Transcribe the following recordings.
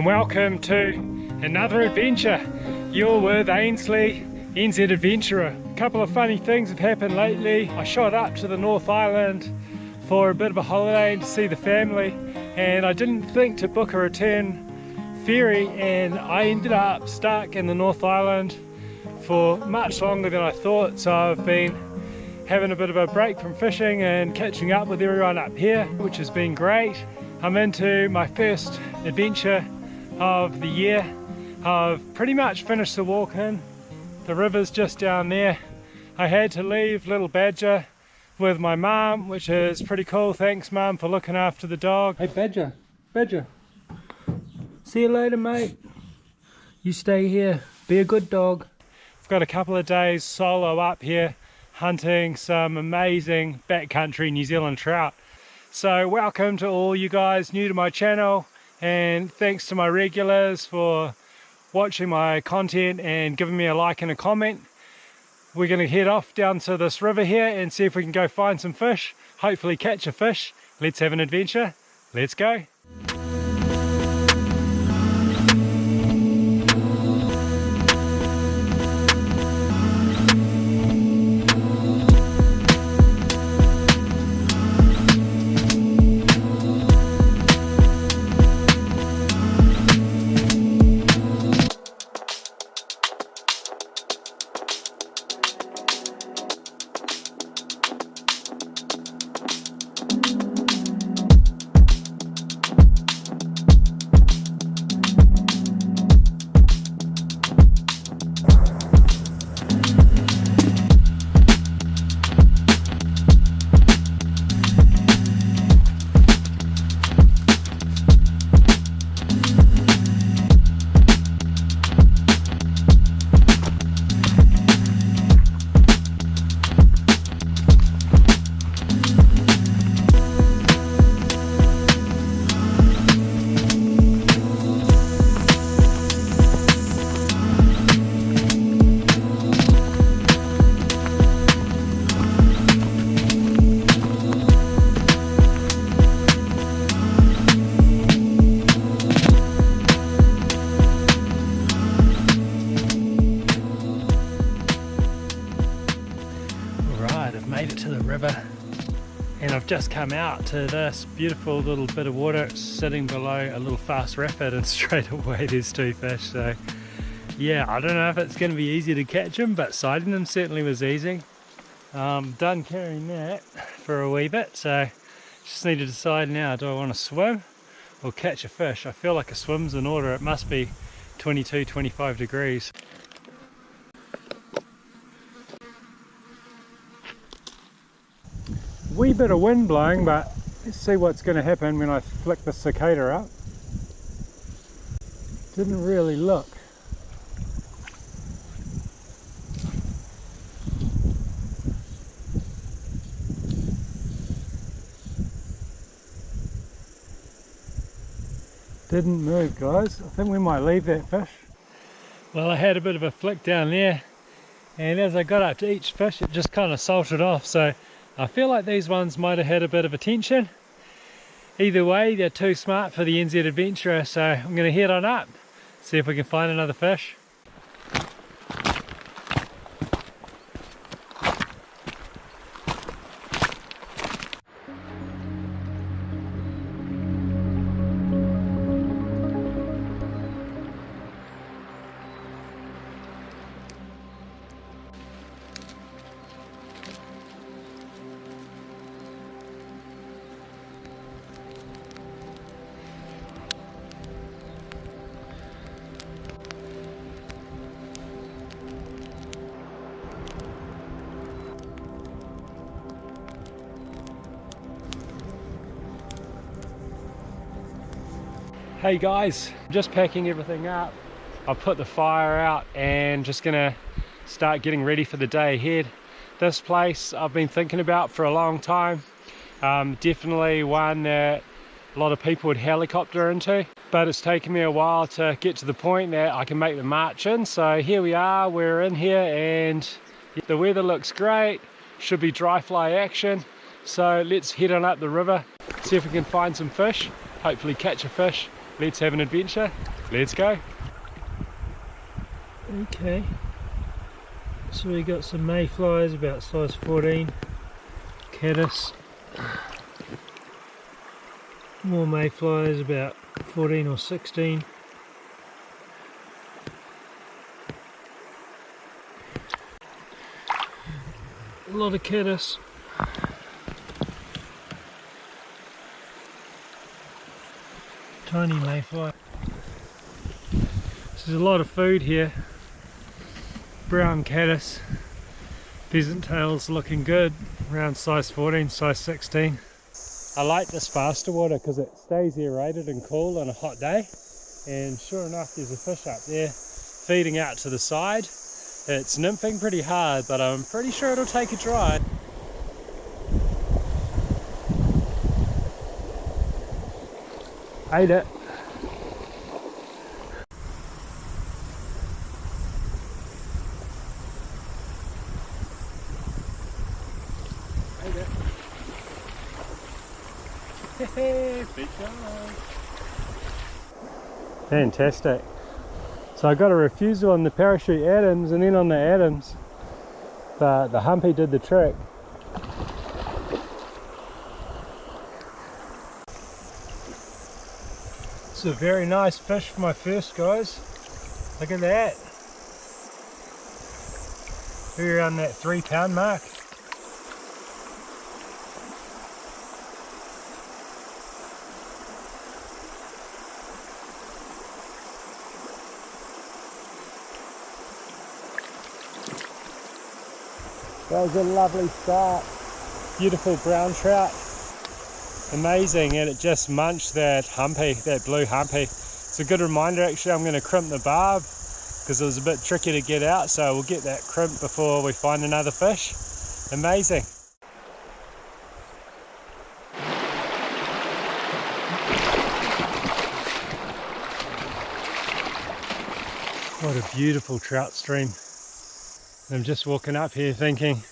and welcome to another adventure. You're with Ainsley, NZ Adventurer. A couple of funny things have happened lately. I shot up to the North Island for a bit of a holiday and to see the family, and I didn't think to book a return ferry, and I ended up stuck in the North Island for much longer than I thought. So I've been having a bit of a break from fishing and catching up with everyone up here, which has been great. I'm into my first adventure of the year. I've pretty much finished the walk in. The river's just down there. I had to leave little Badger with my mum, which is pretty cool. Thanks mum for looking after the dog. Hey Badger, Badger, see you later mate. You stay here, be a good dog. I've got a couple of days solo up here hunting some amazing backcountry New Zealand trout. So welcome to all you guys new to my channel, and thanks to my regulars for watching my content and giving me a like and a comment. We're going to head off down to this river here and see if we can go find some fish, hopefully catch a fish. Let's have an adventure. Let's go. Made it to the river, and I've just come out to this beautiful little bit of water. It's sitting below a little fast rapid, and straight away there's two fish. So yeah, I don't know if it's going to be easy to catch them, but sighting them certainly was easy. Done carrying that for a wee bit, so just need to decide now, do I want to swim or catch a fish? I feel like a swim's in order. It must be 22-25 degrees. Wee bit of wind blowing, but let's see what's going to happen when I flick the cicada up. Didn't really look. Didn't move, guys. I think we might leave that fish. Well, I had a bit of a flick down there, and as I got up to each fish it just kind of salted off, so I feel like these ones might have had a bit of attention. Either way, they're too smart for the NZ Adventurer, so I'm going to head on up, see if we can find another fish. Hey guys, just packing everything up. I've put the fire out and just gonna start getting ready for the day ahead. This place I've been thinking about for a long time. Definitely one that a lot of people would helicopter into, but it's taken me a while to get to the point that I can make the march in. So here we are, we're in here, and the weather looks great. Should be dry fly action. So let's head on up the river, see if we can find some fish, hopefully catch a fish, let's have an adventure. Let's go. Okay, so we got some mayflies about size 14, caddis, more mayflies about 14 or 16. A lot of caddis. Tiny mayfly. There's a lot of food here. Brown caddis, pheasant tails looking good, around size 14, size 16. I like this faster water because it stays aerated and cool on a hot day, and sure enough there's a fish up there feeding out to the side. It's nymphing pretty hard, but I'm pretty sure it'll take a dry. Ate it. Fantastic. So I got a refusal on the parachute Adams, and then on the Adams the humpy did the trick. It's a very nice fish for my first, guys. Look at that. We're around that 3 pound mark. That was a lovely start. Beautiful brown trout. Amazing, and it just munched that humpy, that blue humpy. It's a good reminder actually. I'm going to crimp the barb because it was a bit tricky to get out, so we'll get that crimped before we find another fish. Amazing. What a beautiful trout stream. I'm just walking up here thinking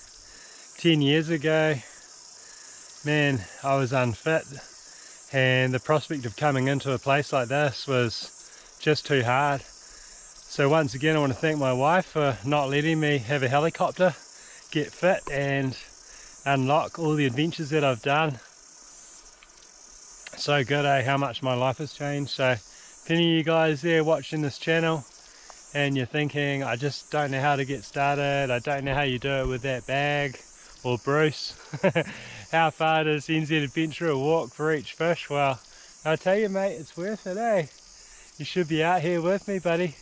10 years ago, man, I was unfit, and the prospect of coming into a place like this was just too hard. So once again, I want to thank my wife for not letting me have a helicopter, get fit and unlock all the adventures that I've done. So good, how much my life has changed. So if any of you guys there watching this channel and you're thinking, I just don't know how to get started, I don't know how you do it with that bag, or Bruce, how far does NZ Adventurer walk for each fish? Well, I'll tell you mate, it's worth it, eh? You should be out here with me, buddy.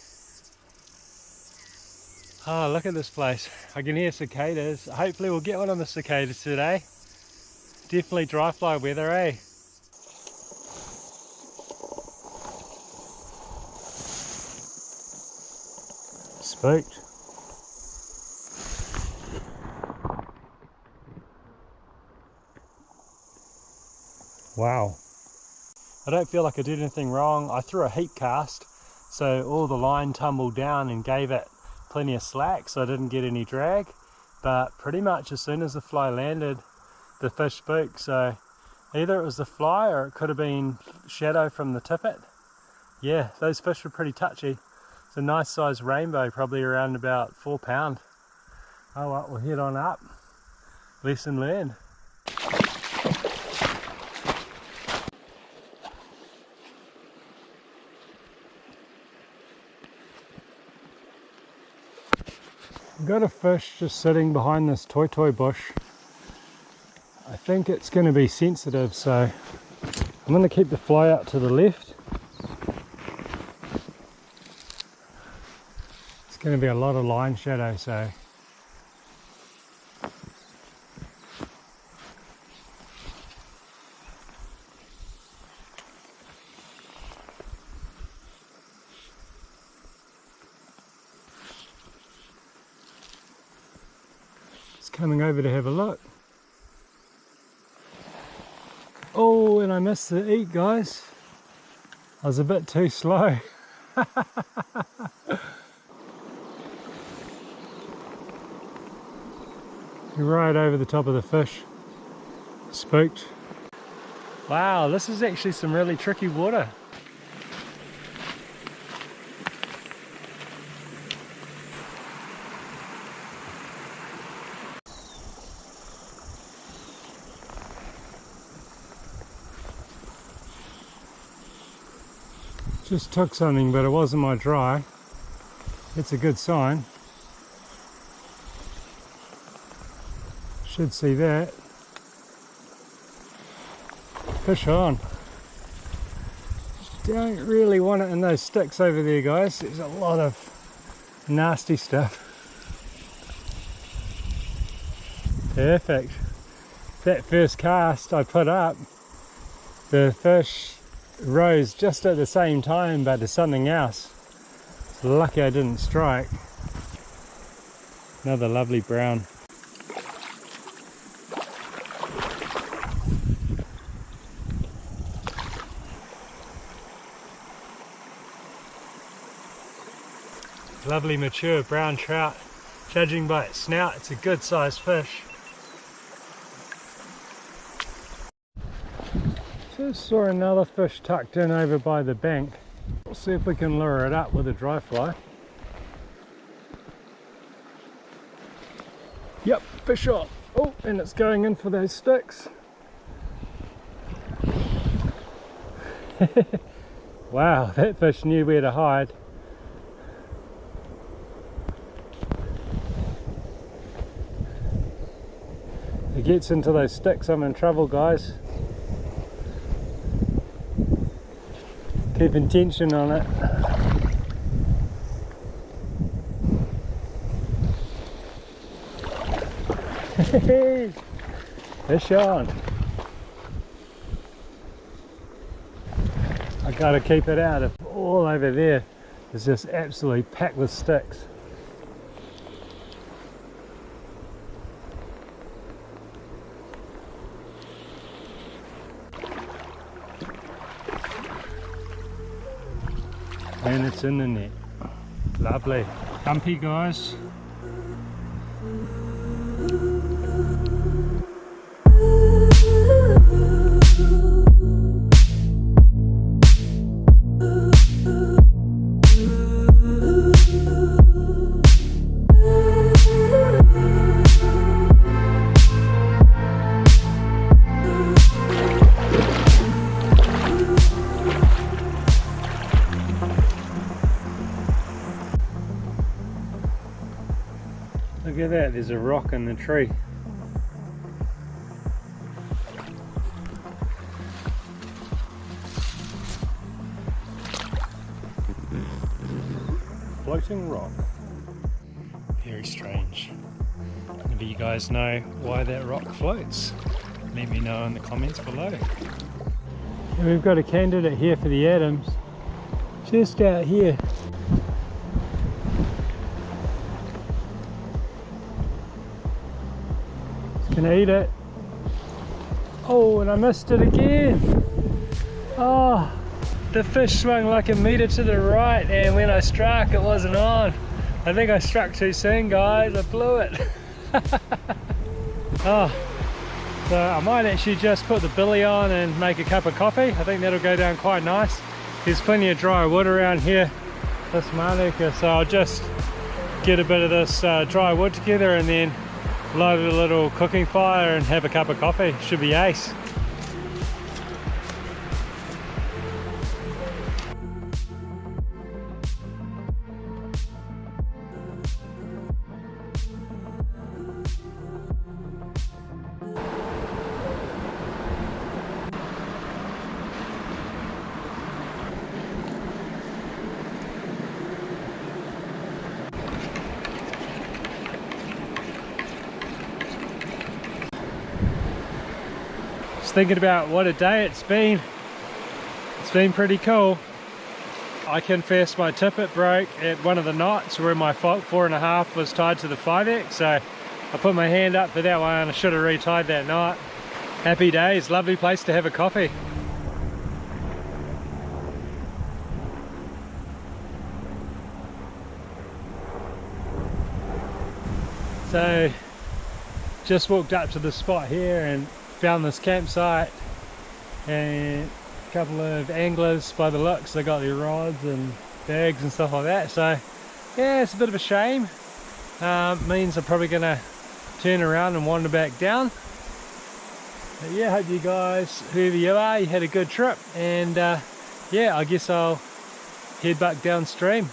Oh, look at this place. I can hear cicadas. Hopefully we'll get one on the cicadas today. Definitely dry fly weather, eh? Spooked. Wow. I don't feel like I did anything wrong. I threw a heat cast, so all the line tumbled down and gave it plenty of slack, so I didn't get any drag. But pretty much as soon as the fly landed, the fish spooked. So either it was the fly or it could have been shadow from the tippet. Yeah, those fish were pretty touchy. It's a nice sized rainbow, probably around about 4 pound. Oh well, we'll head on up. Lesson learned. Got a fish just sitting behind this toy bush. I think it's going to be sensitive, so I'm going to keep the fly out to the left. It's going to be a lot of line shadow, so coming over to have a look. Oh, and I missed the eat, guys. I was a bit too slow. Right over the top of the fish. Spooked. Wow, this is actually some really tricky water. Just took something, but it wasn't my dry. It's a good sign. Should see that. Fish on. Don't really want it in those sticks over there, guys. There's a lot of nasty stuff. Perfect. That first cast I put up, the fish rose just at the same time, but there's something else. It's lucky I didn't strike. Another lovely brown. Lovely mature brown trout. Judging by its snout, it's a good sized fish. Just saw another fish tucked in over by the bank. We'll see if we can lure it up with a dry fly. Yep, fish on. Oh, and it's going in for those sticks. Wow, that fish knew where to hide. If it gets into those sticks, I'm in trouble, guys. Keeping tension on it. Fish on. I gotta keep it out. If all over there is just absolutely packed with sticks. And it's in the net. Lovely. Dumpy, guys. Look at that, there's a rock in the tree. Floating rock. Very strange. Maybe you guys know why that rock floats. Let me know in the comments below. And we've got a candidate here for the Adams. Just out here. Gonna eat it. Oh, and I missed it again. Oh, the fish swung like a meter to the right, and when I struck, it wasn't on. I think I struck too soon, guys. I blew it. Oh, so I might actually just put the billy on and make a cup of coffee. I think that'll go down quite nice. There's plenty of dry wood around here, this Manuka, so I'll just get a bit of this dry wood together and then light a little cooking fire and have a cup of coffee. Should be ace. Just thinking about what a day it's been. It's been pretty cool. I confess my tippet broke at one of the knots where my 4.5 was tied to the 5X, so I put my hand up for that one. I should have retied that knot. Happy days, lovely place to have a coffee. So just walked up to the spot here and found this campsite, and a couple of anglers by the looks. They got their rods and bags and stuff like that, so yeah, it's a bit of a shame. Means I'm probably gonna turn around and wander back down. But yeah, hope you guys, whoever you are, you had a good trip, and yeah, I guess I'll head back downstream.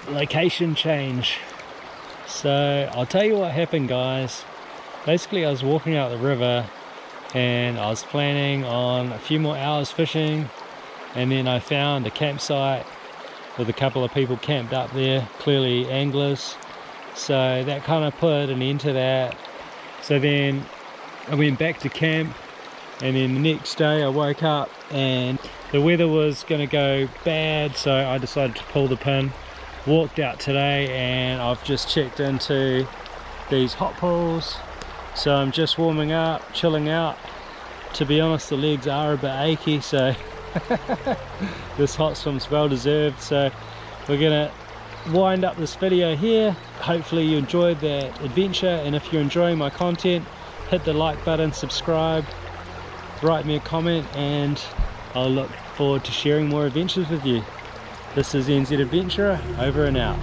Location change. So I'll tell you what happened, guys. Basically, I was walking out the river and I was planning on a few more hours fishing, and then I found a campsite with a couple of people camped up there, clearly anglers. So that kind of put an end to that. So then I went back to camp, and then the next day I woke up and the weather was going to go bad, so I decided to pull the pin. Walked out today and I've just checked into these hot pools, so I'm just warming up, chilling out. To be honest, the legs are a bit achy, so this hot swim's well deserved. So we're gonna wind up this video here. Hopefully you enjoyed that adventure, and if you're enjoying my content, hit the like button, subscribe, write me a comment, and I'll look forward to sharing more adventures with you. This is NZ Adventurer, over and out.